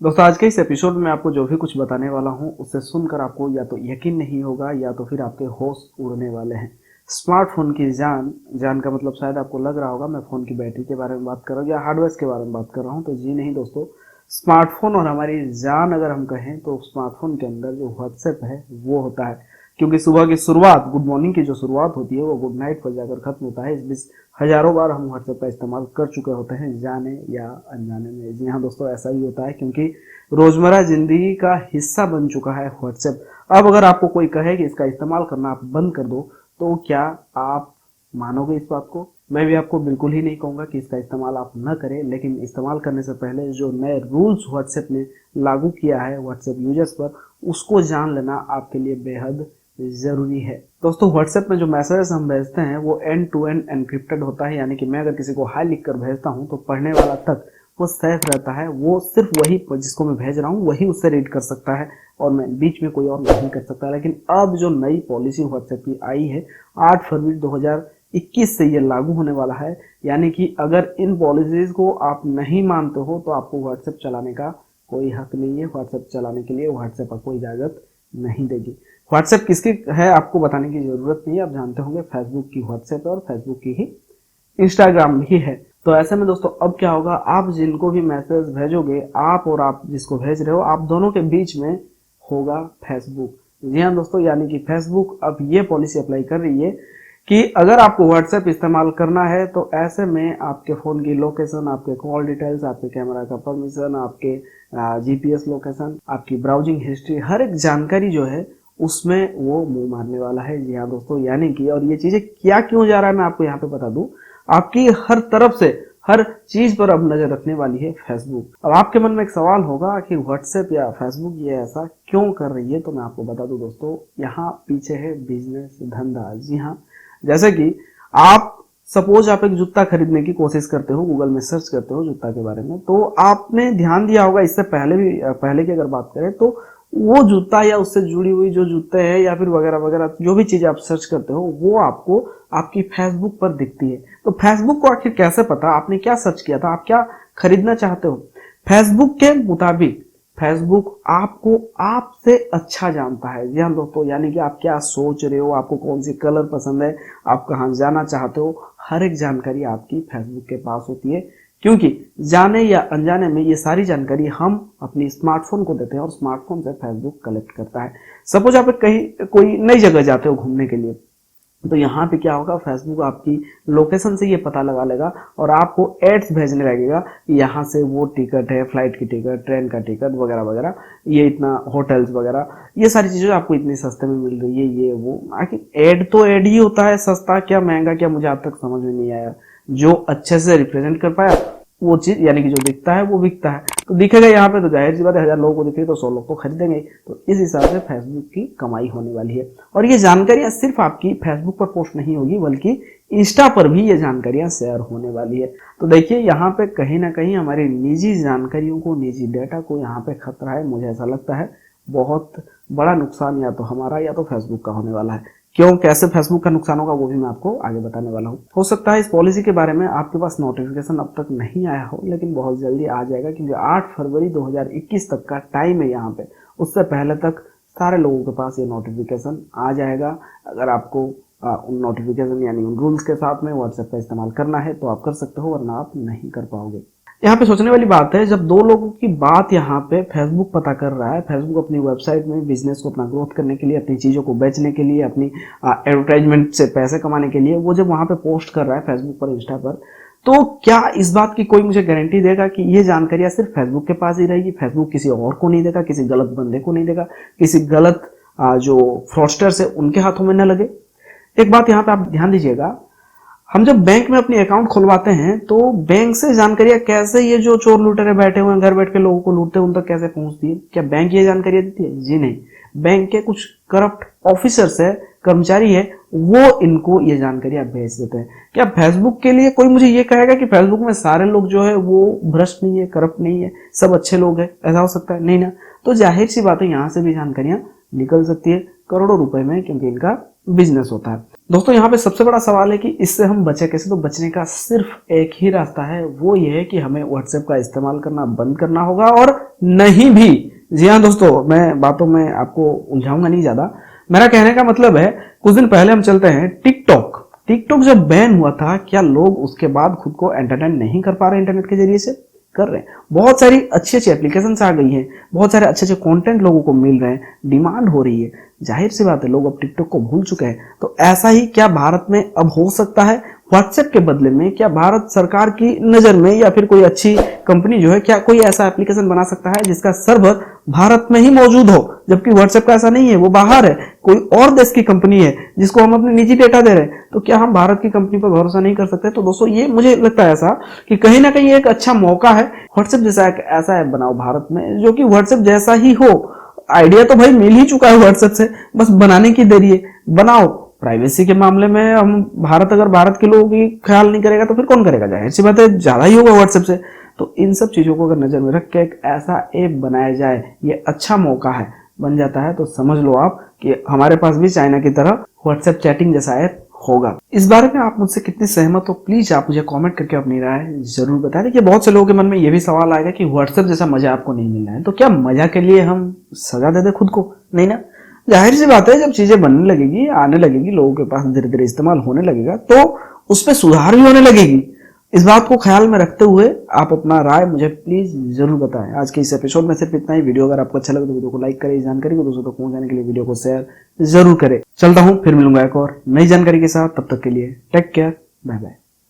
दोस्तों आज के इस एपिसोड में आपको जो भी कुछ बताने वाला हूं उसे सुनकर आपको या तो यकीन नहीं होगा या तो फिर आपके होश उड़ने वाले हैं। स्मार्टफोन की जान जान का मतलब शायद आपको लग रहा होगा मैं फोन की बैटरी के बारे में बात कर रहा हूँ या हार्डवेयर के बारे में बात कर रहा हूँ, तो जी नहीं दोस्तों। स्मार्टफोन और हमारी जान अगर हम कहें तो स्मार्टफोन के अंदर जो व्हाट्सएप है वो होता है, क्योंकि सुबह की शुरुआत गुड मॉर्निंग की जो शुरुआत होती है वो गुड नाइट पर जाकर खत्म होता है। इस बीच हजारों बार हम व्हाट्सएप का इस्तेमाल कर चुके होते हैं, जाने या अनजाने में। जी हाँ दोस्तों, ऐसा ही होता है क्योंकि रोजमर्रा जिंदगी का हिस्सा बन चुका है व्हाट्सएप। अब अगर आपको कोई कहे कि इसका इस्तेमाल करना आप बंद कर दो, तो क्या आप मानोगे इस बात को? मैं भी आपको बिल्कुल ही नहीं कहूंगा कि इसका इस्तेमाल आप न करें, लेकिन इस्तेमाल करने से पहले जो नए रूल्स व्हाट्सएप ने लागू किया है व्हाट्सएप यूजर्स पर, उसको जान लेना आपके लिए बेहद जरूरी है। दोस्तों व्हाट्सएप में जो मैसेजेस हम भेजते हैं वो एंड टू एंड एनक्रिप्टेड होता है, यानी कि मैं अगर किसी को हाई लिख कर भेजता हूं तो पढ़ने वाला तक वो सेफ रहता है। वो सिर्फ वही जिसको मैं भेज रहा हूँ वही उससे रीड कर सकता है और मैं बीच में कोई और नहीं कर सकता। लेकिन अब जो नई पॉलिसी व्हाट्सएप की आई है 8 फरवरी 2021 से ये लागू होने वाला है, यानी कि अगर इन पॉलिसीज को आप नहीं मानते हो तो आपको व्हाट्सएप चलाने का कोई हक नहीं है। व्हाट्सएप चलाने के लिए व्हाट्सएप आपको इजाजत नहीं देगी। व्हाट्सएप किसकी है आपको बताने की जरूरत नहीं है, आप जानते होंगे फेसबुक की व्हाट्सएप है और फेसबुक की ही इंस्टाग्राम भी है। तो ऐसे में दोस्तों अब क्या होगा, आप जिनको भी मैसेज भेजोगे, आप और आप जिसको भेज रहे हो, आप दोनों के बीच में होगा फेसबुक। जी हाँ दोस्तों, यानी कि फेसबुक अब ये पॉलिसी अप्लाई कर रही है कि अगर आपको व्हाट्सएप इस्तेमाल करना है तो ऐसे में आपके फ़ोन की लोकेशन, आपके कॉल डिटेल्स, आपके कैमरा का परमिशन, आपके जीपीएस लोकेशन, आपकी ब्राउजिंग हिस्ट्री, हर एक जानकारी जो है उसमें वो मुंह मारने वाला है। जी हाँ दोस्तों, यानी कि और ये चीज़ें क्या क्यों जा रहा है मैं आपको यहाँ पे बता दूं। आपकी हर तरफ से हर चीज पर अब नजर रखने वाली है फेसबुक। अब आपके मन में एक सवाल होगा कि व्हाट्सएप या फेसबुक ये ऐसा क्यों कर रही है, तो मैं आपको बता दूं दोस्तों, यहाँ पीछे है बिजनेस, धंधा। जी हाँ, जैसे कि आप सपोज आप एक जूता खरीदने की कोशिश करते हो, गूगल में सर्च करते हो जूता के बारे में, तो आपने ध्यान दिया होगा इससे पहले भी, पहले की अगर बात करें तो वो जूता या उससे जुड़ी हुई जो जूते हैं या फिर वगैरह वगैरह जो भी चीजें आप सर्च करते हो वो आपको आपकी फेसबुक पर दिखती है। तो फेसबुक को आखिर कैसे पता आपने क्या सर्च किया था, आप क्या खरीदना चाहते हो? फेसबुक के मुताबिक फेसबुक आपको आपसे अच्छा जानता है। जी हाँ दोस्तों, यानी कि आप क्या सोच रहे हो, आपको कौन सी कलर पसंद है, आप कहाँ जाना चाहते हो, हर एक जानकारी आपकी फेसबुक के पास होती है। क्योंकि जाने या अनजाने में ये सारी जानकारी हम अपनी स्मार्टफोन को देते हैं और स्मार्टफोन से फेसबुक कलेक्ट करता है। सपोज आप कहीं कोई नई जगह जाते हो घूमने के लिए, तो यहाँ पे क्या होगा, फेसबुक आपकी लोकेशन से ये पता लगा लेगा और आपको एड्स भेजने लगेगा कि यहाँ से वो टिकट है, फ्लाइट की टिकट, ट्रेन का टिकट वगैरह वगैरह, ये इतना होटल्स वगैरह, ये सारी चीजें आपको इतनी सस्ते में मिल रही है, ये वो। आखिर एड तो एड ही होता है, सस्ता क्या महंगा क्या मुझे आज तक समझ में नहीं आया। जो अच्छे से रिप्रेजेंट कर पाया वो चीज, यानी कि जो दिखता है वो बिकता है, तो दिखेगा यहाँ पे तो जाहिर सी बात है 1000 लोगों को दिखे तो 100 लोग तो खरीदेंगे। तो इस हिसाब से फेसबुक की कमाई होने वाली है। और ये जानकारियां सिर्फ आपकी फेसबुक पर पोस्ट नहीं होगी बल्कि इंस्टा पर भी ये जानकारियां शेयर होने वाली है। तो देखिए यहाँ पे कहीं ना कहीं हमारी निजी जानकारियों को, निजी डेटा को यहाँ पे खतरा है। मुझे ऐसा लगता है बहुत बड़ा नुकसान या तो हमारा या तो फेसबुक का होने वाला है। क्यों, कैसे फेसबुक का नुकसान होगा वो भी मैं आपको आगे बताने वाला हूँ। हो सकता है इस पॉलिसी के बारे में आपके पास नोटिफिकेशन अब तक नहीं आया हो, लेकिन बहुत जल्दी आ जाएगा, क्योंकि 8 फरवरी 2021 तक का टाइम है यहाँ पे। उससे पहले तक सारे लोगों के पास ये नोटिफिकेशन आ जाएगा। अगर आपको उन नोटिफिकेशन यानी उन रूल्स के साथ में व्हाट्सएप का इस्तेमाल करना है तो आप कर सकते हो, वरना आप नहीं कर पाओगे। यहाँ पे सोचने वाली बात है, जब दो लोगों की बात यहाँ पे फेसबुक पता कर रहा है, फेसबुक अपनी वेबसाइट में बिजनेस को अपना ग्रोथ करने के लिए, अपनी चीज़ों को बेचने के लिए, अपनी एडवर्टाइजमेंट से पैसे कमाने के लिए, वो जब वहाँ पे पोस्ट कर रहा है फेसबुक पर, इंस्टा पर, तो क्या इस बात की कोई मुझे गारंटी देगा कि ये जानकारियां सिर्फ फेसबुक के पास ही रहेगी? फेसबुक किसी और को नहीं देगा, किसी गलत बंदे को नहीं देगा, किसी गलत जो फ्रॉडस्टर्स है उनके हाथों में न लगे? एक बात यहाँ पे आप ध्यान दीजिएगा, हम जब बैंक में अपनी अकाउंट खुलवाते हैं तो बैंक से जानकारियां कैसे, ये जो चोर लुटेरे बैठे हुए हैं घर बैठ के लोगों को लूटते हैं, उन तक कैसे पहुंचती है? क्या बैंक ये जानकारियां देती है? जी नहीं। बैंक के कुछ करप्ट ऑफिसर्स है, कर्मचारी है, वो इनको ये जानकारियां भेज देते हैं। क्या फेसबुक के लिए कोई मुझे ये कहेगा कि फेसबुक में सारे लोग जो है वो भ्रष्ट नहीं है, करप्ट नहीं है, सब अच्छे लोग हैं? ऐसा हो सकता है? नहीं ना। तो जाहिर सी बात है यहाँ से भी जानकारियां निकल सकती है करोड़ों रुपए में, क्योंकि इनका बिजनेस होता है। दोस्तों यहाँ पे सबसे बड़ा सवाल है कि इससे हम बचे कैसे। तो बचने का सिर्फ एक ही रास्ता है, वो ये है कि हमें व्हाट्सएप का इस्तेमाल करना बंद करना होगा, और नहीं भी, जी हाँ दोस्तों, मैं बातों में आपको उलझाऊंगा नहीं ज्यादा। मेरा कहने का मतलब है, कुछ दिन पहले हम चलते हैं टिकटॉक। टिकटॉक जब बैन हुआ था, क्या लोग उसके बाद खुद को एंटरटेन नहीं कर पा रहे इंटरनेट के जरिए से? कर रहे हैं। बहुत सारी अच्छी अच्छी एप्लीकेशंस आ गई हैं, बहुत सारे अच्छे अच्छे कंटेंट लोगों को मिल रहे हैं, डिमांड हो रही है। जाहिर सी बात है, लोग अब टिकटॉक को भूल चुके हैं। तो ऐसा ही क्या भारत में अब हो सकता है? व्हाट्सएप के बदले में क्या भारत सरकार की नजर में या फिर कोई अच्छी कंपनी जो है, क्या कोई ऐसा एप्लीकेशन बना सकता है जिसका सर्वर भारत में ही मौजूद हो? जबकि व्हाट्सएप का ऐसा नहीं है, वो बाहर है, कोई और देश की कंपनी है जिसको हम अपने निजी डेटा दे रहे हैं। तो क्या हम भारत की कंपनी पर भरोसा नहीं कर सकते? तो दोस्तों ये मुझे लगता है ऐसा कि कहीं ना कहीं एक अच्छा मौका है, व्हाट्सएप जैसा एक ऐसा ऐप बनाओ भारत में जो कि व्हाट्सएप जैसा ही हो। आइडिया तो भाई मिल ही चुका है व्हाट्सएप से, बस बनाने की देरी है। बनाओ। प्राइवेसी के मामले में हम अगर भारत के लोगों की ख्याल नहीं करेगा तो फिर कौन करेगा? जाहिर सी बात है ज्यादा ही होगा व्हाट्सएप से। तो इन सब चीजों को अगर नजर में रख के एक ऐसा ऐप बनाया जाए, ये अच्छा मौका है, बन जाता है तो समझ लो आप कि हमारे पास भी चाइना की तरह व्हाट्सएप चैटिंग जैसा ऐप होगा। इस बारे में आप मुझसे कितनी सहमत हो, प्लीज आप मुझे कमेंट करके अपनी राय जरूर बताएं। देखिए बहुत से लोगों के मन में ये भी सवाल आएगा कि व्हाट्सएप जैसा मजा आपको नहीं मिल रहा है, तो क्या मजा के लिए हम सजा दे दे खुद को? नहीं ना। जाहिर सी बात है, जब चीजें बनने लगेगी, आने लगेगी, लोगों के पास धीरे धीरे इस्तेमाल होने लगेगा, तो उस पर सुधार भी होने लगेगी। इस बात को ख्याल में रखते हुए आप अपना राय मुझे प्लीज जरूर बताएं। आज के इस एपिसोड में सिर्फ इतना ही। वीडियो अगर आपको अच्छा लगे तो वीडियो को लाइक करें, जानकारी को दूसरों तक पहुंचाने के लिए वीडियो को शेयर जरूर करें। चलता हूं, फिर मिलूंगा एक और नई जानकारी के साथ। तब तक के लिए टेक केयर, बाय बाय।